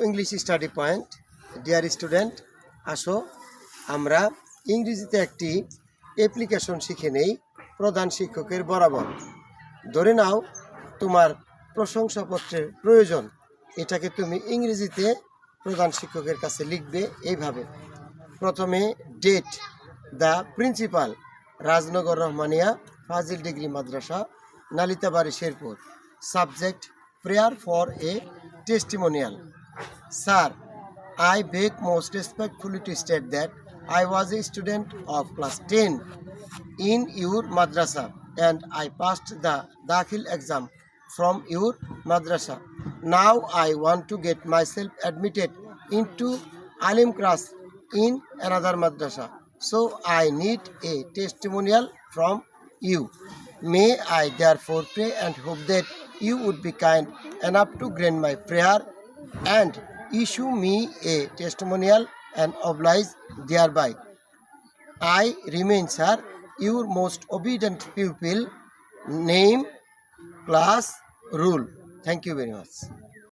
English study point. Dear student, আসো আমরা ইংরেজিতে একটি অ্যাপ্লিকেশন শিখে নেই প্রধান শিক্ষকের বরাবর। ধরে নাও তোমার প্রশংসাপত্রের প্রয়োজন, এটাকে তুমি ইংরেজিতে প্রধান শিক্ষকের কাছে লিখবে এইভাবে। প্রথমে date, the principal, Rajnagar Rahmania Fazil degree Madrasa, Nalitabari Sherpur. Subject, prayer for a testimonial. Sir, I beg most respectfully to state that I was a student of class 10 in your madrasa and I passed the Dakhil exam from your madrasa. Now I want to get myself admitted into Alim class in another madrasa. So I need a testimonial from you. May I therefore pray and hope that you would be kind enough to grant my prayer and issue me a testimonial and oblige thereby. I remain, sir, your most obedient pupil. Name, class, rule. Thank you very much.